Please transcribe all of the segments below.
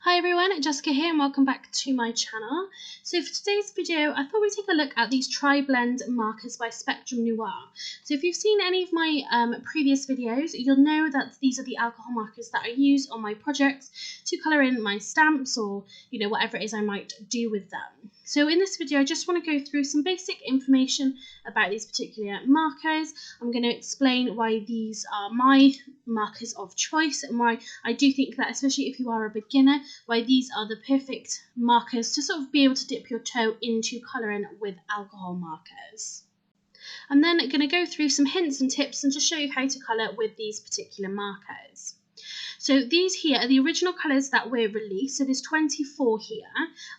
Hi everyone, Jessica here and welcome back to my channel. So for today's video, I thought we'd take a look at these TriBlend markers by Spectrum Noir. So if you've seen any of my previous videos, you'll know that these are the alcohol markers that I use on my projects to colour in my stamps or, whatever it is I might do with them. So in this video, I just want to go through some basic information about these particular markers. I'm going to explain why these are my markers of choice and why I do think that, especially if you are a beginner, why these are the perfect markers to sort of be able to dip your toe into colouring with alcohol markers. I'm then going to go through some hints and tips and just show you how to colour with these particular markers. So these here are the original colours that were released, so there's 24 here,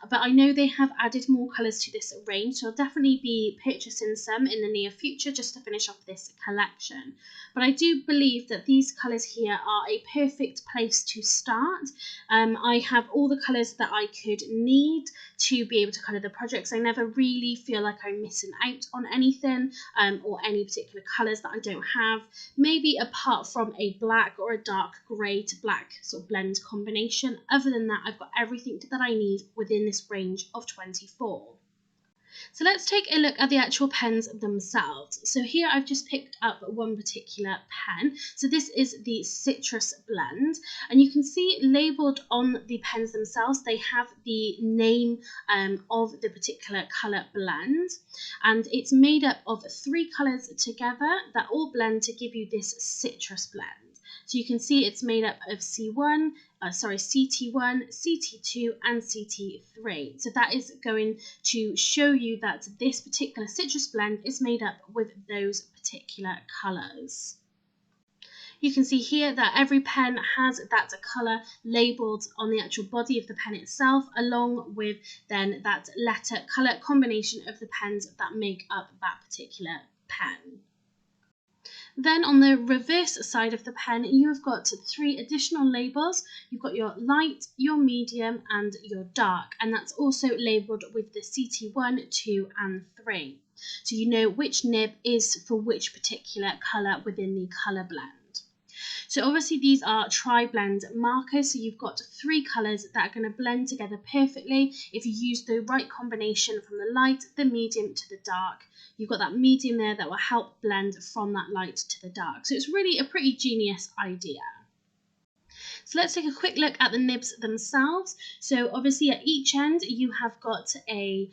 but I know they have added more colours to this range, so I'll definitely be purchasing some in the near future just to finish off this collection. But I do believe that these colours here are a perfect place to start. I have all the colours that I could need to be able to colour the projects. I never really feel like I'm missing out on anything or any particular colours that I don't have, maybe apart from a black or a dark grey to black sort of blend combination. Other than that, I've got everything that I need within this range of 24. So let's take a look at the actual pens themselves. So here I've just picked up one particular pen. So this is the Citrus Blend, and you can see labelled on the pens themselves, they have the name of the particular colour blend, and it's made up of 3 colours together that all blend to give you this citrus blend. So you can see it's made up of CT1, CT2 and CT3. So that is going to show you that this particular citrus blend is made up with those particular colours. You can see here that every pen has that colour labelled on the actual body of the pen itself, along with then that letter colour combination of the pens that make up that particular pen. Then on the reverse side of the pen, you have got 3 additional labels. You've got your light, your medium and your dark, and that's also labelled with the CT1, 2 and 3. So you know which nib is for which particular colour within the colour blend. So obviously these are TriBlend markers, so you've got 3 colours that are going to blend together perfectly if you use the right combination from the light, the medium to the dark. You've got that medium there that will help blend from that light to the dark. So it's really a pretty genius idea. So let's take a quick look at the nibs themselves. So obviously at each end you have got a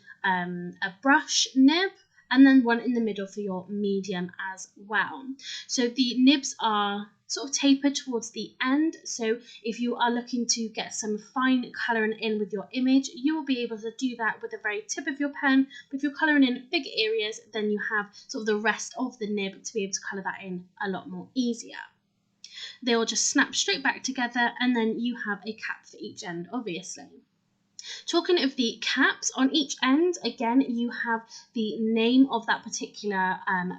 brush nib, and then one in the middle for your medium as well. So the nibs are sort of tapered towards the end, so if you are looking to get some fine colouring in with your image, you will be able to do that with the very tip of your pen. But if you're colouring in big areas, then you have sort of the rest of the nib to be able to colour that in a lot more easier. They will just snap straight back together, and then you have a cap for each end, obviously. Talking of the caps, on each end, again, you have the name of that particular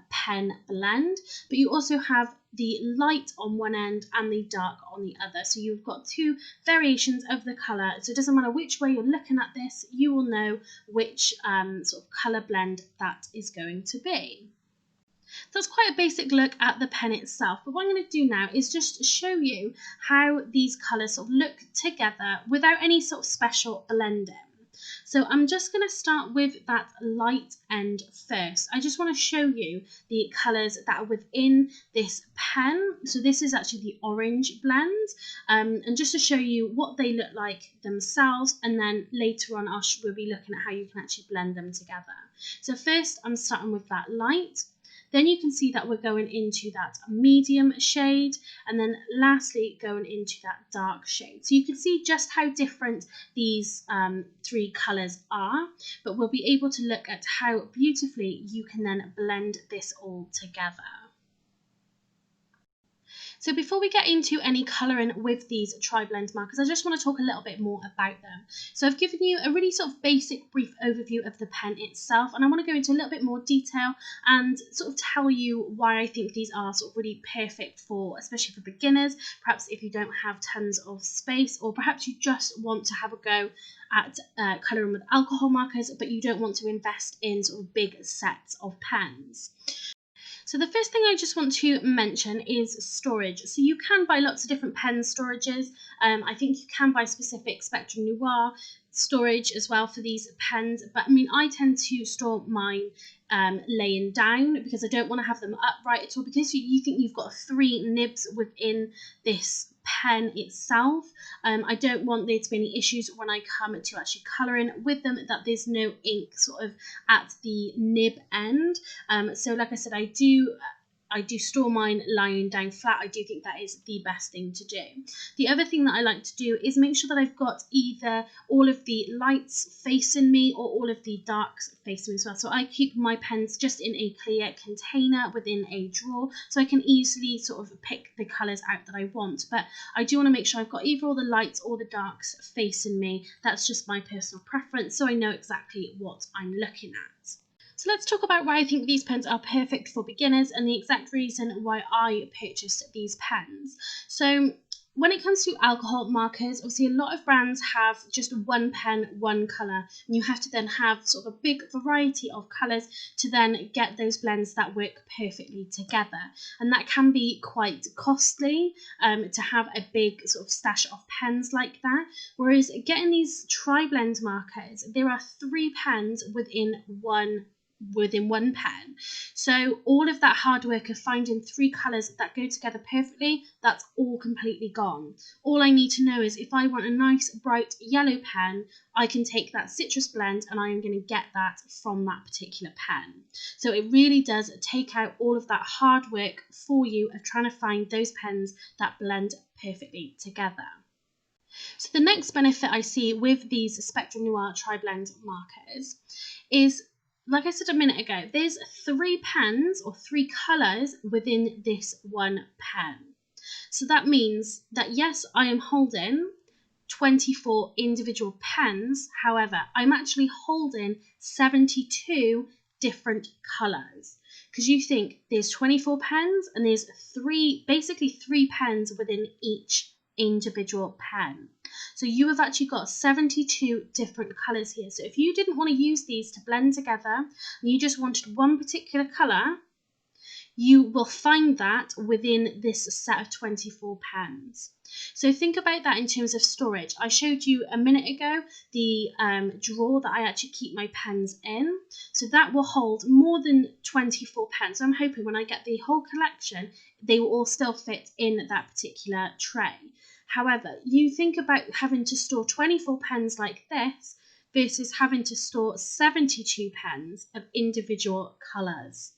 pen blend, but you also have the light on one end and the dark on the other. So you've got 2 variations of the colour. So it doesn't matter which way you're looking at this, you will know which sort of colour blend that is going to be. That's quite a basic look at the pen itself, but what I'm going to do now is just show you how these colours sort of look together without any sort of special blending. So I'm just going to start with that light end first. I just want to show you the colours that are within this pen. So this is actually the orange blend, and just to show you what they look like themselves, and then later on we'll be looking at how you can actually blend them together. So first I'm starting with that light. Then you can see that we're going into that medium shade, and then lastly going into that dark shade. So you can see just how different these 3 colours are, but we'll be able to look at how beautifully you can then blend this all together. So before we get into any colouring with these TriBlend markers, I just want to talk a little bit more about them. So I've given you a really sort of basic brief overview of the pen itself, and I want to go into a little bit more detail and sort of tell you why I think these are sort of really perfect for, especially for beginners, perhaps if you don't have tons of space, or perhaps you just want to have a go at colouring with alcohol markers, but you don't want to invest in sort of big sets of pens. So the first thing I just want to mention is storage. So you can buy lots of different pen storages. I think you can buy specific Spectrum Noir storage as well for these pens. But I mean, I tend to store mine laying down because I don't want to have them upright at all, because you think you've got 3 nibs within this pen itself. I don't want there to be any issues when I come to actually colouring with them, that there's no ink sort of at the nib end. So like I said, I do store mine lying down flat. I do think that is the best thing to do. The other thing that I like to do is make sure that I've got either all of the lights facing me or all of the darks facing me as well. So I keep my pens just in a clear container within a drawer, so I can easily sort of pick the colours out that I want. But I do want to make sure I've got either all the lights or the darks facing me. That's just my personal preference, so I know exactly what I'm looking at. So let's talk about why I think these pens are perfect for beginners and the exact reason why I purchased these pens. So when it comes to alcohol markers, obviously a lot of brands have just one pen, one colour, and you have to then have sort of a big variety of colours to then get those blends that work perfectly together. And that can be quite costly to have a big sort of stash of pens like that. Whereas getting these TriBlend markers, there are 3 pens within one pen. So all of that hard work of finding 3 colours that go together perfectly, that's all completely gone. All I need to know is if I want a nice bright yellow pen, I can take that citrus blend and I am going to get that from that particular pen. So it really does take out all of that hard work for you of trying to find those pens that blend perfectly together. So the next benefit I see with these Spectrum Noir TriBlend markers is, like I said a minute ago, there's 3 pens or 3 colours within this one pen. So that means that yes, I am holding 24 individual pens. However, I'm actually holding 72 different colours. Because you think there's 24 pens and there's basically 3 pens within each individual pen. So you have actually got 72 different colours here. So if you didn't want to use these to blend together and you just wanted one particular colour, you will find that within this set of 24 pens. So think about that in terms of storage. I showed you a minute ago the drawer that I actually keep my pens in. So that will hold more than 24 pens. So I'm hoping when I get the whole collection, they will all still fit in that particular tray. However, you think about having to store 24 pens like this versus having to store 72 pens of individual colours.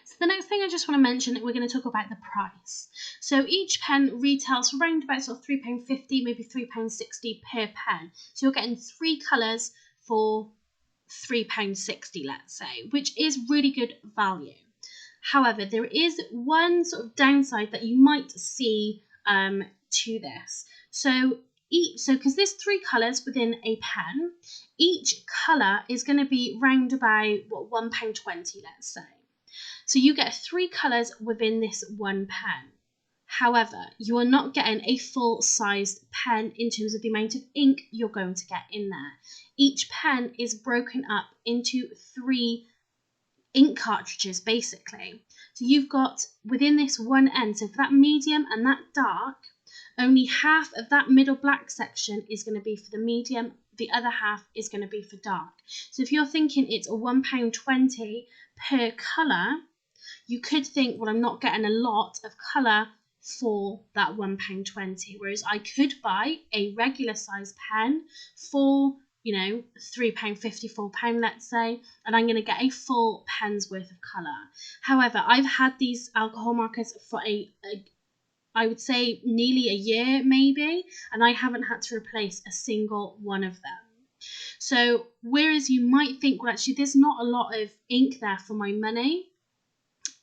So the next thing I just want to mention, we're going to talk about the price. So each pen retails for around about sort of £3.50, maybe £3.60 per pen. So you're getting 3 colours for £3.60, let's say, which is really good value. However, there is one sort of downside that you might see to this. So because there's 3 colours within a pen, each colour is going to be round about £1.20, let's say. So you get 3 colours within this one pen. However, you are not getting a full-sized pen in terms of the amount of ink you're going to get in there. Each pen is broken up into 3 ink cartridges, basically. So you've got within this one end, so for that medium and that dark, only half of that middle black section is going to be for the medium, the other half is going to be for dark. So if you're thinking it's a £1.20 per colour, you could think, well, I'm not getting a lot of colour for that £1.20, whereas I could buy a regular size pen for, you know, £3.50, £4, let's say, and I'm going to get a full pen's worth of colour. However, I've had these alcohol markers for I would say nearly a year maybe, and I haven't had to replace a single one of them. So whereas you might think, well, actually there's not a lot of ink there for my money,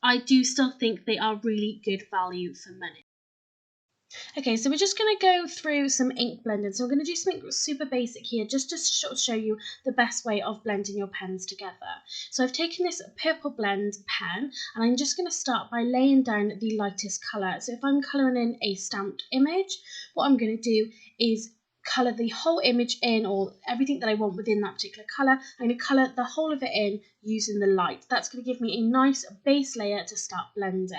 I do still think they are really good value for money. Okay, so we're just going to go through some ink blending. So we're going to do something super basic here, just to show you the best way of blending your pens together. So I've taken this purple blend pen, and I'm just going to start by laying down the lightest colour. So if I'm colouring in a stamped image, what I'm going to do is colour the whole image in, or everything that I want within that particular colour. I'm going to colour the whole of it in using the light. That's going to give me a nice base layer to start blending.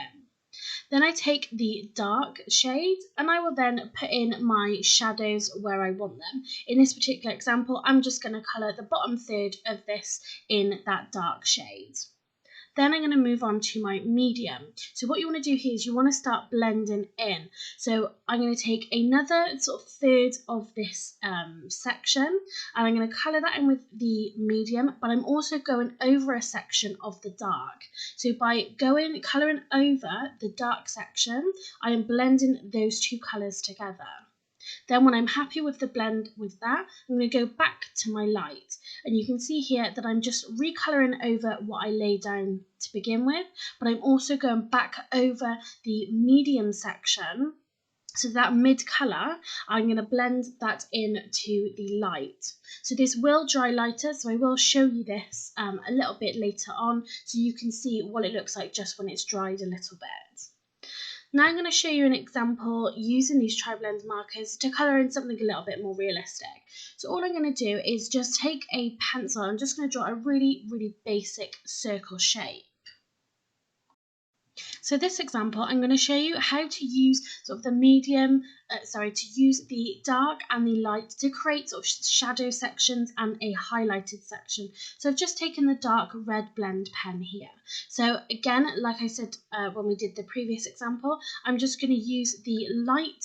Then I take the dark shade and I will then put in my shadows where I want them. In this particular example, I'm just going to colour the bottom third of this in that dark shade. Then I'm going to move on to my medium. So what you want to do here is you want to start blending in. So I'm going to take another sort of third of this section, and I'm going to colour that in with the medium, but I'm also going over a section of the dark. So by colouring over the dark section, I am blending those two colours together. Then when I'm happy with the blend with that, I'm going to go back to my light. And you can see here that I'm just recolouring over what I laid down to begin with, but I'm also going back over the medium section. So that mid colour, I'm going to blend that into the light. So this will dry lighter, so I will show you this a little bit later on so you can see what it looks like just when it's dried a little bit. Now I'm going to show you an example using these TriBlend markers to colour in something a little bit more realistic. So all I'm going to do is just take a pencil. I'm just going to draw a really, really basic circle shape. So this example, I'm going to show you how to use sort of the to use the dark and the light to create sort of shadow sections and a highlighted section. So I've just taken the dark red blend pen here. So again, like I said when we did the previous example, I'm just going to use the light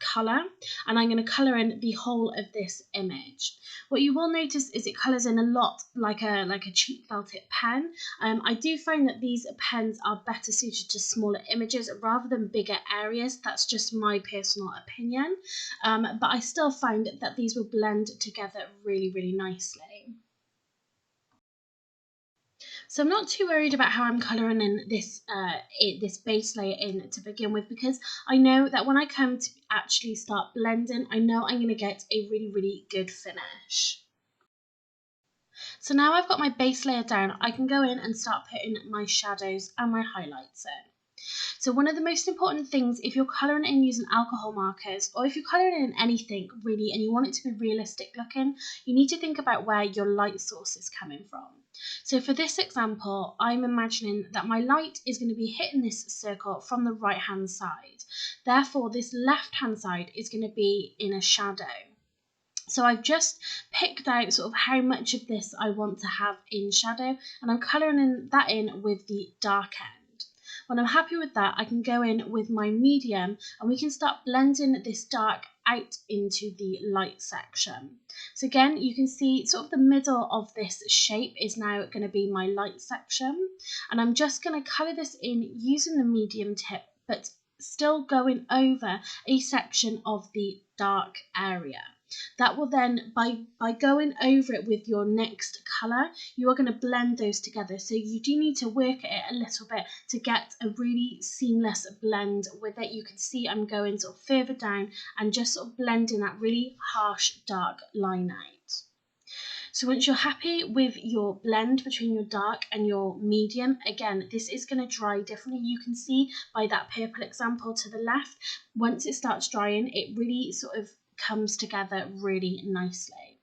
colour and I'm going to colour in the whole of this image. What you will notice is it colours in a lot like a cheap felt tip pen. I do find that these pens are better suited to smaller images rather than bigger areas. That's just my personal opinion, but I still find that these will blend together really, really nicely. So I'm not too worried about how I'm colouring in this this base layer in to begin with, because I know that when I come to actually start blending, I know I'm going to get a really, really good finish. So now I've got my base layer down, I can go in and start putting my shadows and my highlights in. So one of the most important things, if you're colouring in using alcohol markers, or if you're colouring in anything really and you want it to be realistic looking, you need to think about where your light source is coming from. So for this example, I'm imagining that my light is going to be hitting this circle from the right hand side. Therefore, this left hand side is going to be in a shadow. So I've just picked out sort of how much of this I want to have in shadow, and I'm colouring that in with the dark end. When I'm happy with that, I can go in with my medium and we can start blending this dark out into the light section. So again, you can see sort of the middle of this shape is now going to be my light section, and I'm just going to colour this in using the medium tip, but still going over a section of the dark area. That will then, by going over it with your next colour, you are going to blend those together. So you do need to work at it a little bit to get a really seamless blend with it. You can see I'm going sort of further down and just sort of blending that really harsh dark line out. So once you're happy with your blend between your dark and your medium, again, this is going to dry differently. You can see by that purple example to the left, once it starts drying, it really sort of comes together really nicely.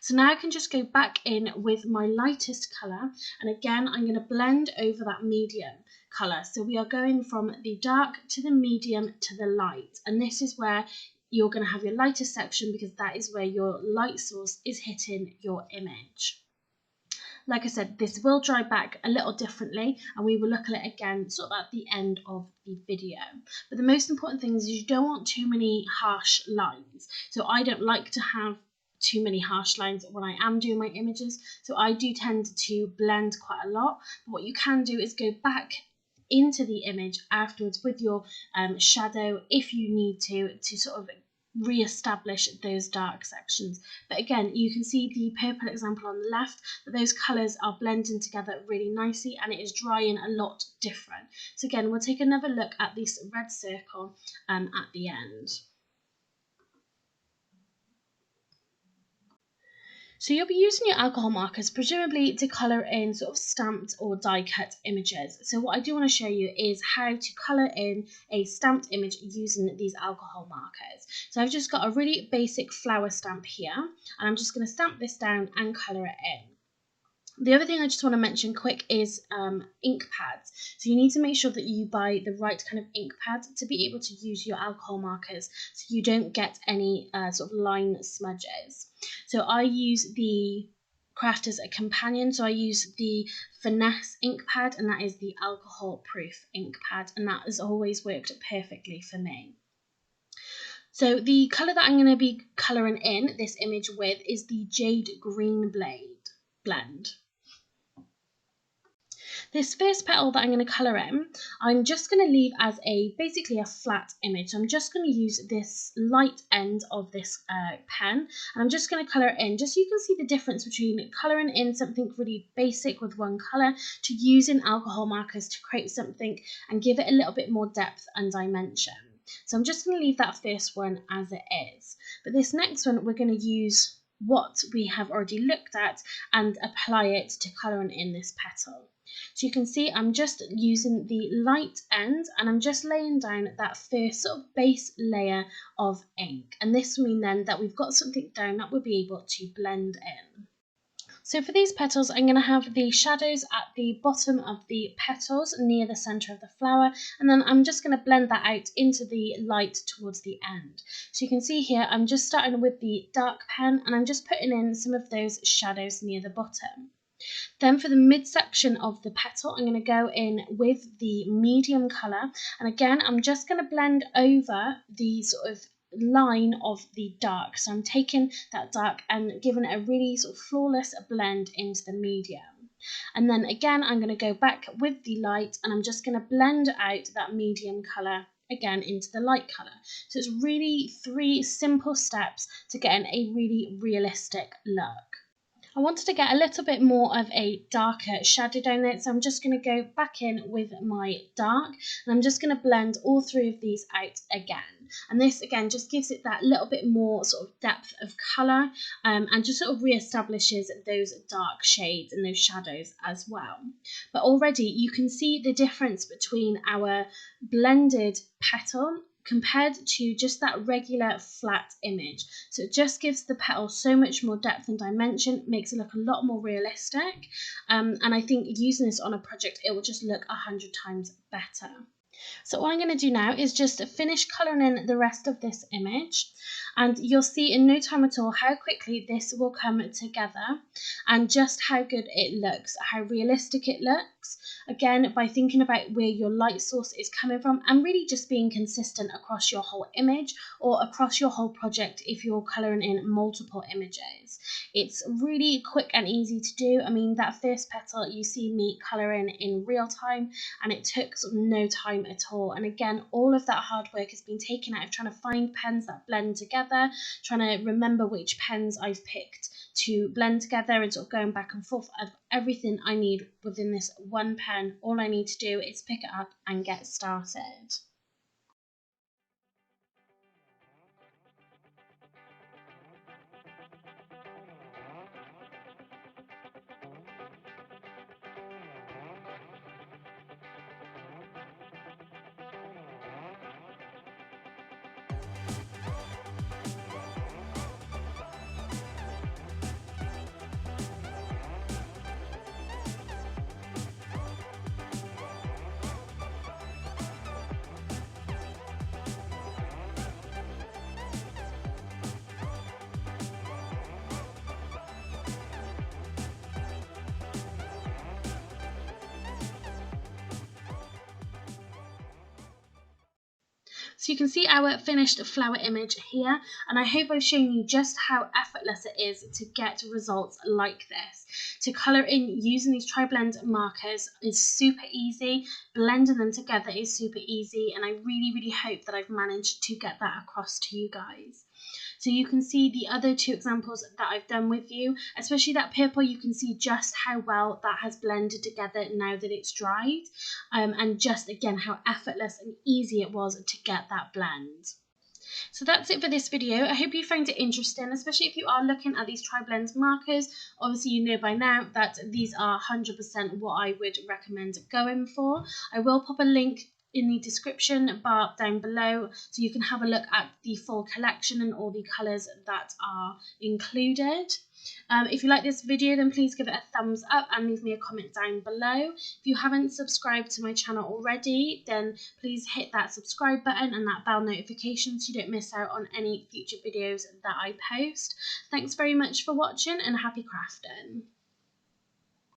So now I can just go back in with my lightest colour, and again I'm going to blend over that medium colour. So we are going from the dark to the medium to the light, and this is where you're going to have your lightest section because that is where your light source is hitting your image. Like I said, this will dry back a little differently and we will look at it again sort of at the end of the video. But the most important thing is you don't want too many harsh lines. So I don't like to have too many harsh lines when I am doing my images. So I do tend to blend quite a lot. But what you can do is go back into the image afterwards with your shadow if you need to sort of re-establish those dark sections. But again, you can see the purple example on the left, that those colours are blending together really nicely and it is drying a lot different. So again, we'll take another look at this red circle at the end. So you'll be using your alcohol markers presumably to colour in sort of stamped or die cut images. So what I do want to show you is how to colour in a stamped image using these alcohol markers. So I've just got a really basic flower stamp here, and I'm just going to stamp this down and colour it in. The other thing I just want to mention quick is ink pads. So you need to make sure that you buy the right kind of ink pad to be able to use your alcohol markers so you don't get any sort of line smudges. So I use the Crafters Companion, so I use the Finesse ink pad, and that is the alcohol proof ink pad, and that has always worked perfectly for me. So the colour that I'm going to be colouring in this image with is the Jade Green Blend. This first petal that I'm going to colour in, I'm just going to leave as basically a flat image. So I'm just going to use this light end of this pen, and I'm just going to colour it in, just so you can see the difference between colouring in something really basic with one colour to using alcohol markers to create something and give it a little bit more depth and dimension. So I'm just going to leave that first one as it is. But this next one, we're going to use what we have already looked at and apply it to colouring in this petal. So you can see I'm just using the light end, and I'm just laying down that first sort of base layer of ink. And this will mean then that we've got something down that we'll be able to blend in. So for these petals, I'm going to have the shadows at the bottom of the petals near the centre of the flower, and then I'm just going to blend that out into the light towards the end. So you can see here, I'm just starting with the dark pen, and I'm just putting in some of those shadows near the bottom. Then for the midsection of the petal, I'm going to go in with the medium colour, and again I'm just going to blend over the sort of line of the dark. So I'm taking that dark and giving it a really sort of flawless blend into the medium. And then again I'm going to go back with the light, and I'm just going to blend out that medium colour again into the light colour. So it's really 3 simple steps to getting a really realistic look. I wanted to get a little bit more of a darker shadow down there, so I'm just going to go back in with my dark, and I'm just going to blend all 3 of these out again. And this again just gives it that little bit more sort of depth of colour, and just sort of re-establishes those dark shades and those shadows as well. But already you can see the difference between our blended petal compared to just that regular flat image. So it just gives the petal so much more depth and dimension, makes it look a lot more realistic, and I think using this on a project, it will just look 100 times better. So what I'm going to do now is just finish colouring in the rest of this image, and you'll see in no time at all how quickly this will come together and just how good it looks, how realistic it looks. Again, by thinking about where your light source is coming from and really just being consistent across your whole image or across your whole project if you're colouring in multiple images. It's really quick and easy to do. I mean, that first petal you see me colouring in real time, and it took sort of no time at all. And again, all of that hard work has been taken out of trying to find pens that blend together, trying to remember which pens I've picked to blend together, and sort of going back and forth of everything I need within this one pen. All I need to do is pick it up and get started. So you can see our finished flower image here, and I hope I've shown you just how effortless it is to get results like this. To colour in using these TriBlend markers is super easy, blending them together is super easy, and I really hope that I've managed to get that across to you guys. So you can see the other 2 examples that I've done with you, especially that purple. You can see just how well that has blended together now that it's dried, and just again how effortless and easy it was to get that blend. So that's it for this video. I hope you found it interesting, especially if you are looking at these TriBlend markers. Obviously, you know by now that these are 100% what I would recommend going for. I will pop a link in the description bar down below so you can have a look at the full collection and all the colours that are included. If you like this video, then please give it a thumbs up and leave me a comment down below. If you haven't subscribed to my channel already, then please hit that subscribe button and that bell notification so you don't miss out on any future videos that I post. Thanks very much for watching and happy crafting.